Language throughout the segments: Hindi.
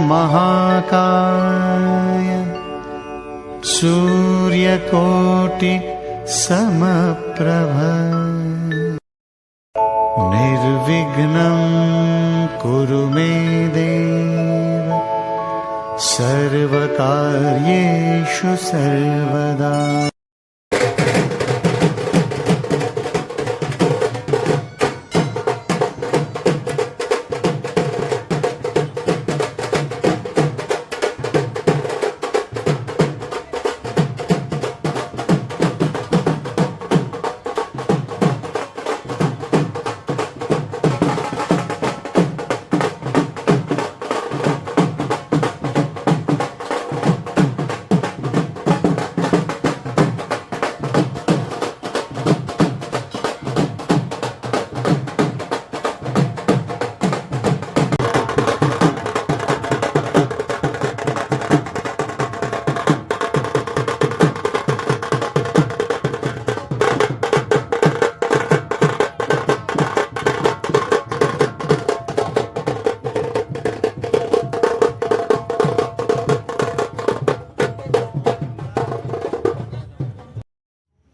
महाकाय सूर्यकोटि समप्रभ निर्विघ्नं कुरु मे देव सर्वकार्येषु सर्वदा।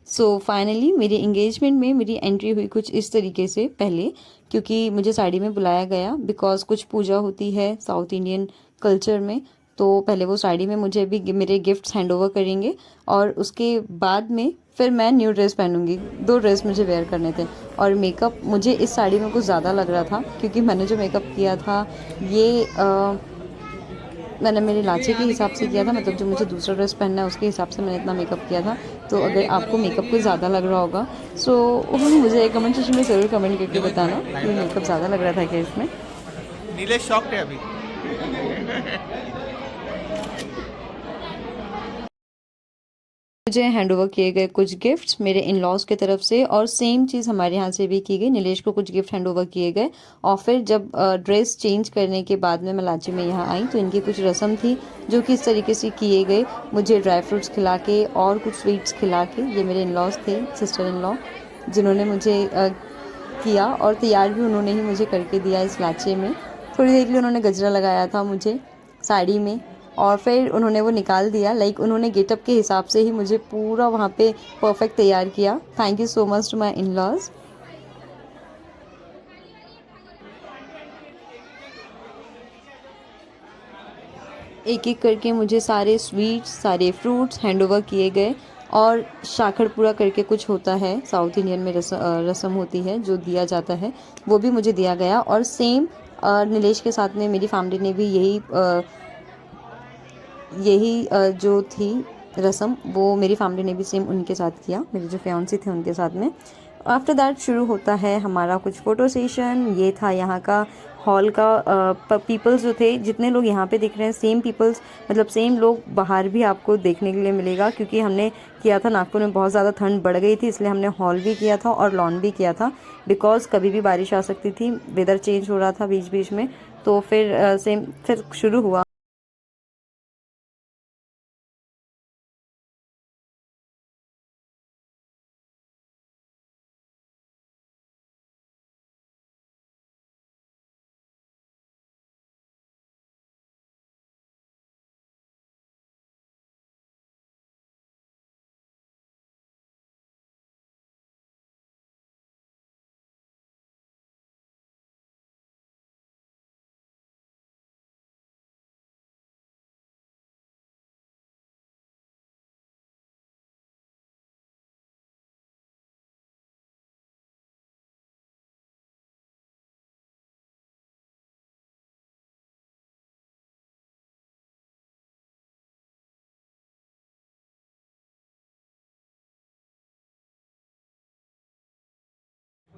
सो फाइनली मेरे एंगेजमेंट में मेरी एंट्री हुई कुछ इस तरीके से। पहले क्योंकि मुझे साड़ी में बुलाया गया बिकॉज कुछ पूजा होती है साउथ इंडियन कल्चर में, तो पहले वो साड़ी में मुझे भी मेरे गिफ्ट्स हैंड ओवर करेंगे और उसके बाद में फिर मैं न्यू ड्रेस पहनूंगी। 2 ड्रेस मुझे वेयर करने थे और मेकअप मुझे इस साड़ी में कुछ ज़्यादा लग रहा था क्योंकि मैंने जो मेकअप किया था ये मैंने मेरे लाचे के हिसाब से किया था, मतलब जो मुझे दूसरा ड्रेस पहनना है उसके हिसाब से मैंने इतना मेकअप किया था। तो अगर आपको मेकअप कोई ज़्यादा लग रहा होगा सो मुझे कमेंट सेक्शन में ज़रूर कमेंट करके बताना कि मेकअप ज़्यादा लग रहा था क्या इसमें। नीलेश शॉक्ड है अभी। मुझे हैंड ओवर किए गए कुछ गिफ्ट्स मेरे इन लॉज की तरफ से और सेम चीज़ हमारे यहाँ से भी की गई। नीलेश को कुछ गिफ्ट हैंड ओवर किए गए और फिर जब ड्रेस चेंज करने के बाद में मैं लाची में यहाँ आई तो इनकी कुछ रस्म थी जो कि इस तरीके से किए गए। मुझे ड्राई फ्रूट्स खिला के और कुछ स्वीट्स खिला के, ये मेरे इन लॉज थे, सिस्टर इन लॉ, जिन्होंने मुझे किया और तैयार भी उन्होंने ही मुझे करके दिया इस लाचे में। थोड़ी देर के लिए उन्होंने गजरा लगाया था मुझे साड़ी में और फिर उन्होंने वो निकाल दिया। उन्होंने गेटअप के हिसाब से ही मुझे पूरा वहाँ पे परफेक्ट तैयार किया। Thank you so much to my in laws. एक एक करके मुझे सारे स्वीट्स, सारे फ्रूट्स हैंड ओवर किए गए और शाखड़ पूरा करके कुछ होता है साउथ इंडियन में, रस्म होती है जो दिया जाता है, वो भी मुझे दिया गया। और सेम नीलेश के साथ में मेरी फैमिली ने भी यही जो थी रस्म वो मेरी फैमिली ने भी सेम उनके साथ किया, मेरे जो फियांसी थे उनके साथ में। आफ्टर दैट शुरू होता है हमारा कुछ फ़ोटो सेशन। ये था यहाँ का हॉल का पीपल्स जो थे, जितने लोग यहाँ पे दिख रहे हैं सेम पीपल्स, मतलब सेम लोग बाहर भी आपको देखने के लिए मिलेगा क्योंकि हमने किया था नागपुर में बहुत ज़्यादा ठंड बढ़ गई थी, इसलिए हमने हॉल भी किया था और लॉन भी किया था बिकॉज़ कभी भी बारिश आ सकती थी, वेदर चेंज हो रहा था बीच बीच में। तो फिर फिर शुरू हुआ।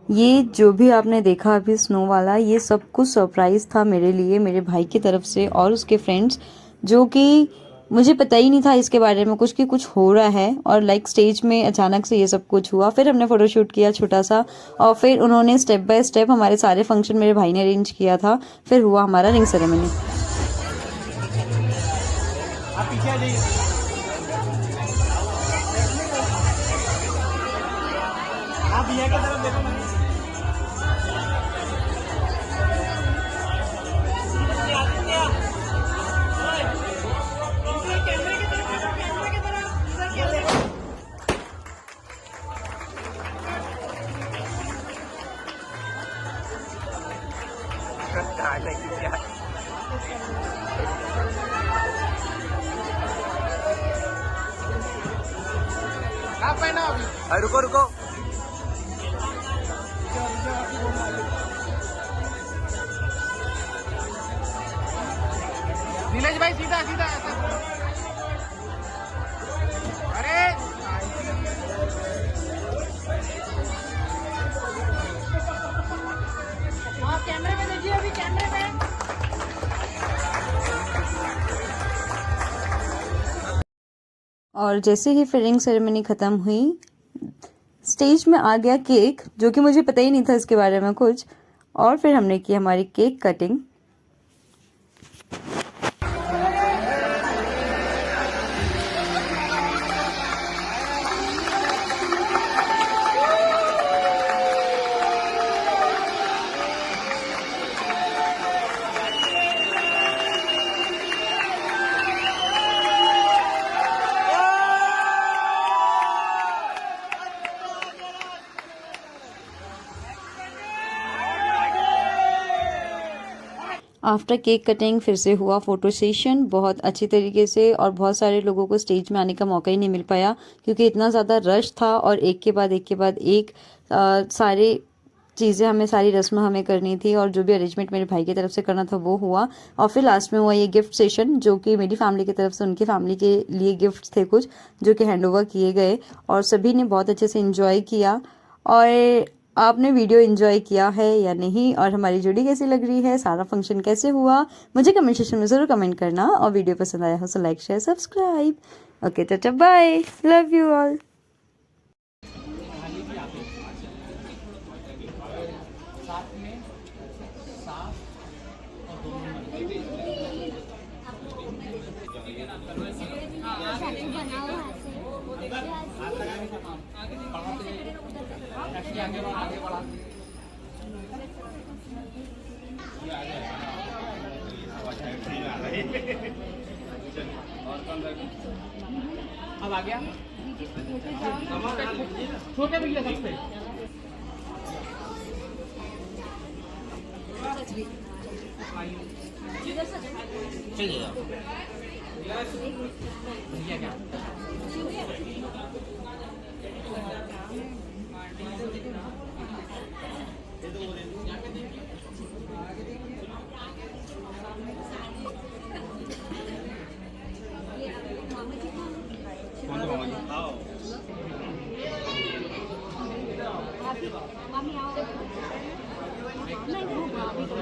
ये जो भी आपने देखा अभी स्नो वाला, ये सब कुछ सरप्राइज़ था मेरे लिए, मेरे भाई की तरफ से और उसके फ्रेंड्स, जो कि मुझे पता ही नहीं था इसके बारे में कुछ कि कुछ हो रहा है। और स्टेज में अचानक से ये सब कुछ हुआ। फिर हमने फ़ोटोशूट किया छोटा सा और फिर उन्होंने स्टेप बाय स्टेप हमारे सारे फंक्शन मेरे भाई ने अरेंज किया था। फिर हुआ हमारा रिंग सेरेमनी। आप पीछे आ जाइए। आप भैया की तरफ देखो। रुको रुको। नीलेश भाई सीधा सीधा ऐसा। अरे हाँ कैमरे में देखिए, अभी कैमरे में। और जैसे ही फिर रिंग सेरेमनी ख़त्म हुई, स्टेज में आ गया केक, जो कि मुझे पता ही नहीं था इसके बारे में कुछ, और फिर हमने की हमारी cake cutting. After cake cutting फिर से हुआ फ़ोटो सेशन बहुत अच्छी तरीके से, और बहुत सारे लोगों को स्टेज में आने का मौका ही नहीं मिल पाया क्योंकि इतना ज़्यादा रश था, और एक के बाद एक सारे चीज़ें हमें, सारी रस्म हमें करनी थी, और जो भी अरेंजमेंट मेरे भाई की तरफ से करना था वो हुआ। और फिर लास्ट में हुआ ये गिफ्ट सेशन, जो कि मेरी फैमिली की तरफ से उनकी फैमिली के लिए गिफ्ट्स थे कुछ, जो कि हैंड ओवर किए गए, और सभी ने बहुत अच्छे से इंजॉय किया। और आपने वीडियो एंजॉय किया है या नहीं, और हमारी जोड़ी कैसी लग रही है, सारा फंक्शन कैसे हुआ, मुझे कमेंट सेक्शन में ज़रूर कमेंट करना। और वीडियो पसंद आया हो तो like share subscribe. Okay tata bye, love you all. अब आ गया छोटे भैया सबसे। चलिए भैया क्या